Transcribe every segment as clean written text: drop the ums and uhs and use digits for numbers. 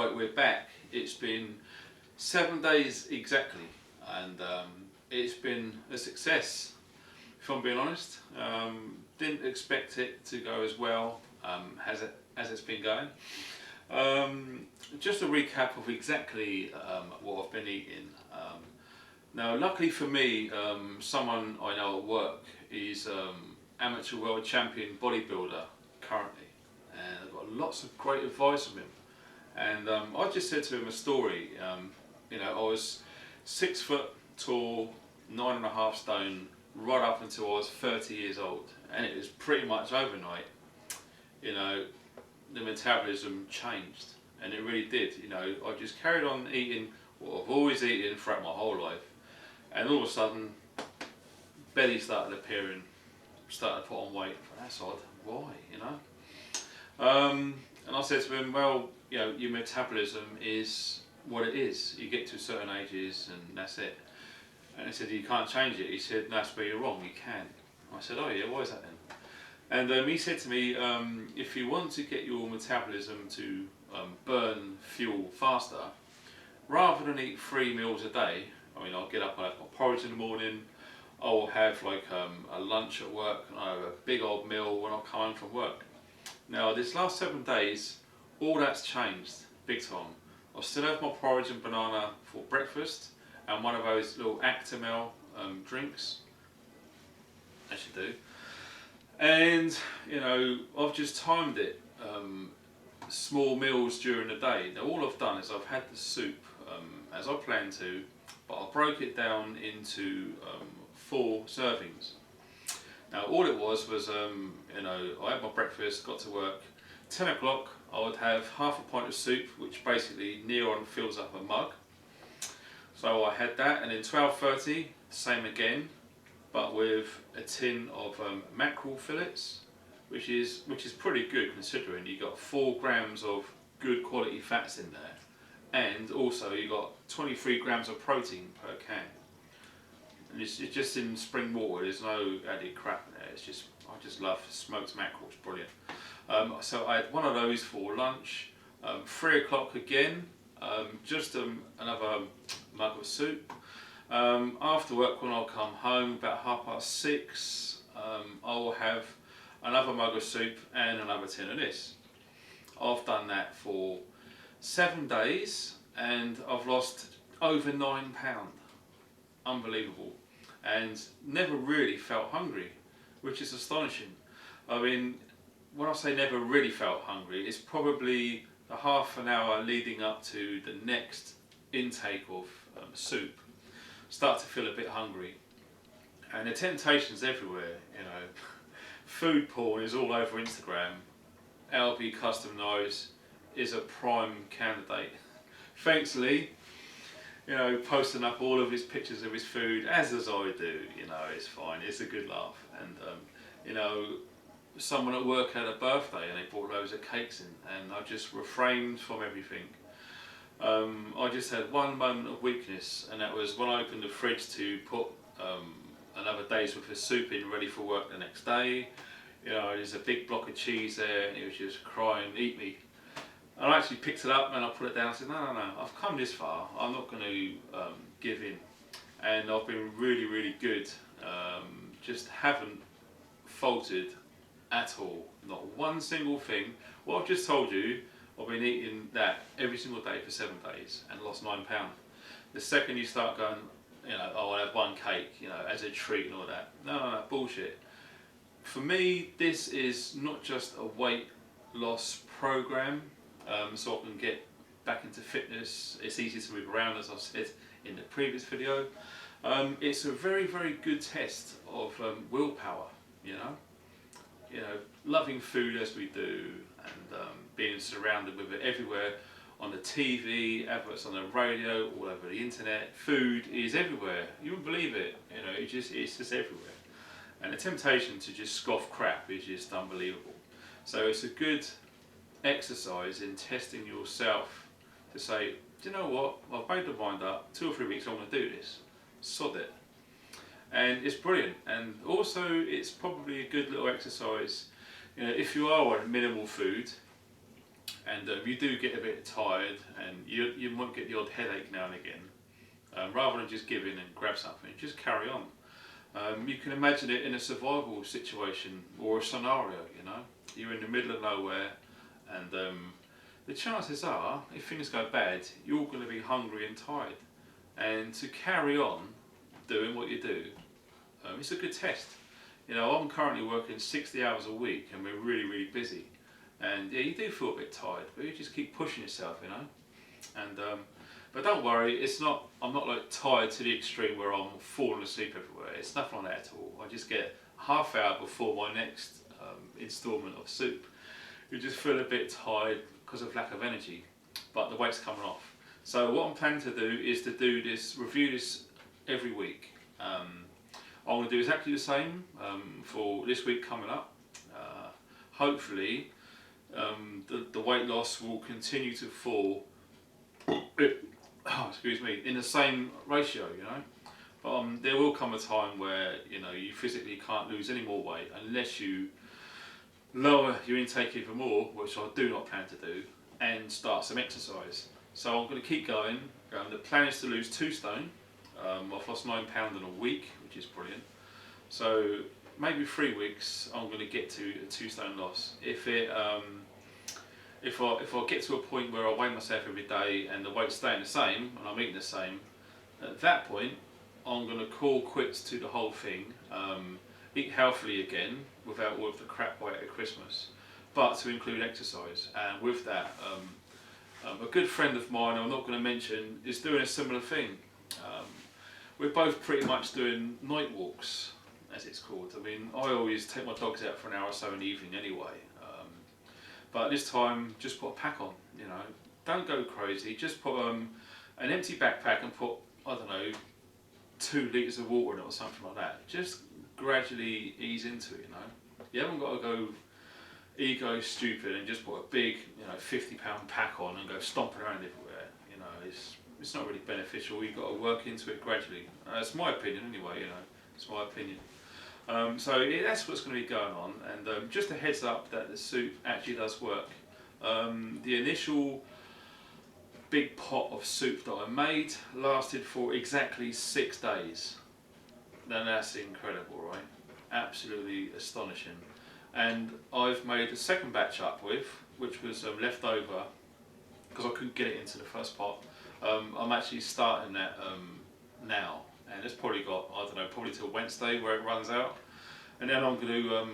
right, we're back. It's been 7 days exactly, and it's been a success, if I'm being honest. Didn't expect it to go as well as it's been going. Just a recap of exactly what I've been eating. Now, luckily for me, someone I know at work is amateur world champion bodybuilder currently, and I've got lots of great advice from him. And I just said to him a story. I was 6 foot tall, 9.5 stone, right up until I was 30 years old, and it was pretty much overnight. The metabolism changed, and it really did. I just carried on eating what I've always eaten throughout my whole life, and all of a sudden, belly started appearing, started to put on weight. That's odd. Why? And I said to him, well, your metabolism is what it is. You get to certain ages and that's it. And he said, you can't change it. He said, that's where you're wrong, you can. I said, oh yeah, why is that then? And he said to me, if you want to get your metabolism to burn fuel faster, rather than eat 3 meals a day, I'll get up, I'll have my porridge in the morning, I'll have like a lunch at work, and I have a big old meal when I come home from work. Now, this last 7 days, all that's changed big time. I still have my porridge and banana for breakfast, and one of those little Actimel drinks, as you do. And I've just timed it, small meals during the day. Now, all I've done is I've had the soup as I planned to, but I broke it down into 4 servings. Now, all it was I had my breakfast, got to work. 10 o'clock, I would have half a pint of soup, which basically near on fills up a mug. So I had that, and then 12:30, same again, but with a tin of mackerel fillets, which is pretty good considering you got 4 grams of good quality fats in there, and also you got 23 grams of protein per can. And it's just in spring water. There's no added crap in there. I just love smoked mackerel. It's brilliant. So I had one of those for lunch. 3 o'clock again, just another mug of soup. After work, when I'll come home about 6:30, I will have another mug of soup and another tin of this. I've done that for 7 days, and I've lost over 9 pounds. Unbelievable, and never really felt hungry, which is astonishing. When I say never really felt hungry, it's probably the half an hour leading up to the next intake of soup, start to feel a bit hungry, and the temptation's everywhere. Food porn is all over Instagram. LB Custom Nose is a prime candidate. Thankfully, posting up all of his pictures of his food, as I do, it's fine, it's a good laugh. And someone at work had a birthday and they brought loads of cakes in, and I just refrained from everything. I just had one moment of weakness, and that was when I opened the fridge to put another day's worth of soup in, ready for work the next day. There's a big block of cheese there, and it was just crying, eat me. And I actually picked it up and I put it down and said, no, I've come this far, I'm not going to give in. And I've been really, really good. Just haven't faltered at all. Not one single thing. What I've just told you, I've been eating that every single day for 7 days and lost 9 pounds. The second you start going, I'll have one cake, as a treat and all that. No, bullshit. For me, this is not just a weight loss program. So I can get back into fitness. It's easy to move around, as I said in the previous video. It's a very, very good test of willpower. Loving food as we do, and being surrounded with it everywhere, on the TV, adverts on the radio, all over the internet. Food is everywhere. You wouldn't believe it. It's just everywhere. And the temptation to just scoff crap is just unbelievable. So it's a good exercise in testing yourself to say, do you know what, I've made the mind up, 2 or 3 weeks I'm going to do this, sod it. And it's brilliant, and also it's probably a good little exercise if you are on minimal food and you do get a bit tired, and you might get the odd headache now and again. Rather than just give in and grab something, just carry on. You can imagine it in a survival situation or a scenario. You know, you're in the middle of nowhere, and the chances are, if things go bad, you're going to be hungry and tired. And to carry on doing what you do, it's a good test. You know, I'm currently working 60 hours a week, and we're really busy. And yeah, you do feel a bit tired, but you just keep pushing yourself, you know. And but don't worry, it's not. I'm not like tired to the extreme where I'm falling asleep everywhere. It's nothing like that at all. I just get half hour before my next instalment of soup. You just feel a bit tired because of lack of energy, but the weight's coming off. So what I'm planning to do is to do this, review this every week. I'm going to do exactly the same for this week coming up. Hopefully, the weight loss will continue to fall. Excuse me, in the same ratio, you know. But there will come a time where you physically can't lose any more weight unless you lower your intake even more, which I do not plan to do, and start some exercise. So I'm going to keep going. The plan is to lose 2 stone. I've lost £9 in a week, which is brilliant. So maybe 3 weeks, I'm going to get to a 2 stone loss. If I get to a point where I weigh myself every day and the weight's staying the same and I'm eating the same, at that point I'm going to call quits to the whole thing, eat healthily again without all of the crap weight at Christmas, but to include exercise. And with that, a good friend of mine, I'm not going to mention, is doing a similar thing. We're both pretty much doing night walks, as it's called. I mean, I always take my dogs out for an hour or so in the evening anyway. But this time, just put a pack on, you know. Don't go crazy, just put an empty backpack and put, I don't know, 2 litres of water in it or something like that. Just gradually ease into it, you know. You haven't got to go ego stupid and just put a big, £50 pack on and go stomping around everywhere. You know, it's not really beneficial. You've got to work into it gradually. That's my opinion anyway, you know. It's my opinion. So that's what's going to be going on, and just a heads up that the soup actually does work. The initial big pot of soup that I made lasted for exactly 6 days. Now that's incredible, right? Absolutely astonishing. And I've made a second batch up with, which was left over because I couldn't get it into the first pot. I'm actually starting that now. And it's probably got, I don't know, probably till Wednesday where it runs out. And then I'm going to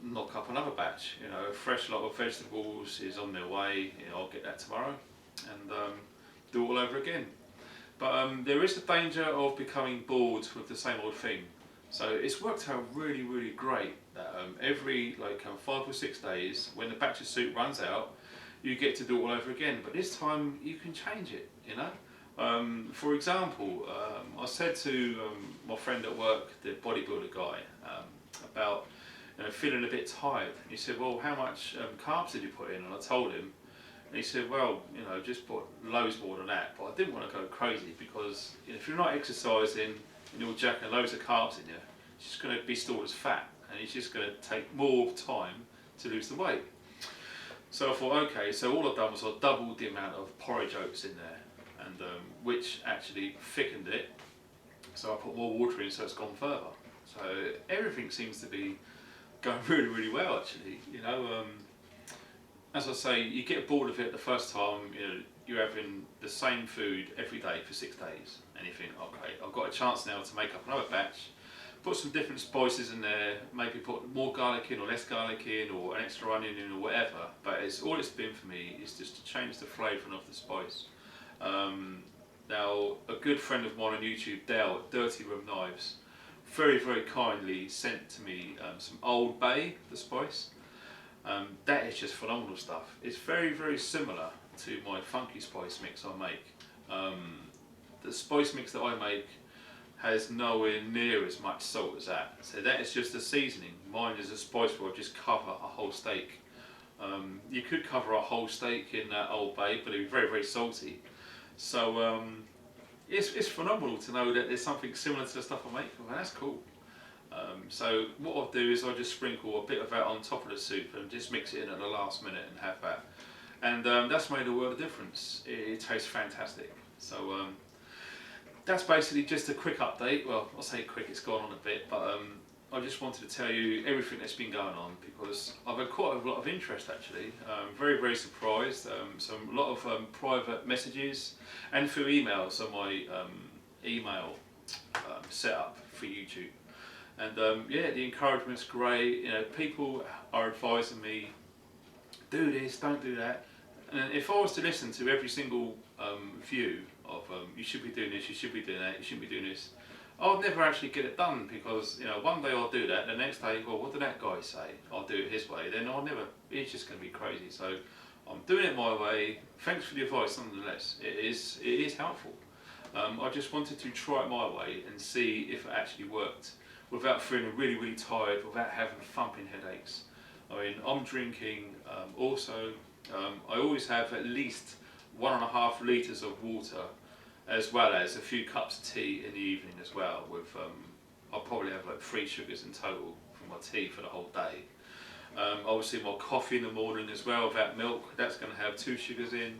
knock up another batch. You know, a fresh lot of vegetables is on their way. I'll get that tomorrow and do it all over again. But there is the danger of becoming bored with the same old thing. So it's worked out really great that every 5 or 6 days, when the batch of soup runs out, you get to do it all over again. But this time you can change it, you know. For example, I said to my friend at work, the bodybuilder guy, about feeling a bit tired. He said, "Well, how much carbs did you put in?" And I told him, and he said, "Well, just put loads more than that." But I didn't want to go crazy because if you're not exercising and you're jacking loads of carbs in you, it's just going to be stored as fat, and it's just going to take more time to lose the weight. So I thought, okay, so all I've done was I doubled the amount of porridge oats in there. And which actually thickened it, so I put more water in, so it's gone further. So everything seems to be going really well, actually. As I say, you get bored of it the first time. You're having the same food every day for 6 days, and you think, okay, I've got a chance now to make up another batch. Put some different spices in there, maybe put more garlic in or less garlic in, or an extra onion in, or whatever. But all it's been for me is just to change the flavouring of the spice. Now, a good friend of mine on YouTube, Dale, Dirty Room Knives, very kindly sent to me some Old Bay, the spice. That is just phenomenal stuff. It's very similar to my funky spice mix I make. The spice mix that I make has nowhere near as much salt as that. So that is just a seasoning. Mine is a spice where I just cover a whole steak. You could cover a whole steak in that Old Bay, but it'd be very salty. So it's phenomenal to know that there's something similar to the stuff I make. Well, that's cool. So what I'll do is I'll just sprinkle a bit of that on top of the soup and just mix it in at the last minute and have that. and that's made a world of difference. It tastes fantastic. So that's basically just a quick update. Well, I'll say quick, it's gone on a bit, but I just wanted to tell you everything that's been going on, because I've had quite a lot of interest actually. Very, very surprised. A lot of private messages and through emails on my email setup for YouTube. And yeah, the encouragement's great. You know, people are advising me, do this, don't do that. And if I was to listen to every single view of you should be doing this, you should be doing that, you shouldn't be doing this, I'll never actually get it done, because you know, one day I'll do that, the next day, well, what did that guy say? I'll do it his way. Then I'll never. It's just going to be crazy. So I'm doing it my way. Thanks for the advice, nonetheless. It is helpful. I just wanted to try it my way and see if it actually worked, without feeling really, really tired, without having thumping headaches. I mean, I'm drinking also. I always have at least 1.5 litres of water, as well as a few cups of tea in the evening as well. With I'll probably have like 3 sugars in total for my tea for the whole day. Obviously my coffee in the morning as well, without milk, that's going to have 2 sugars in.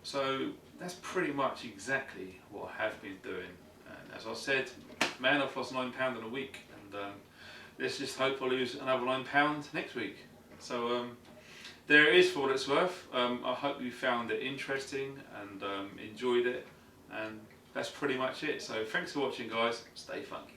So that's pretty much exactly what I have been doing. And as I said, man, I've lost £9 in a week, and let's just hope I lose another £9 next week. So there it is for what it's worth. I hope you found it interesting and enjoyed it. And that's pretty much it. So thanks for watching, guys. Stay funky.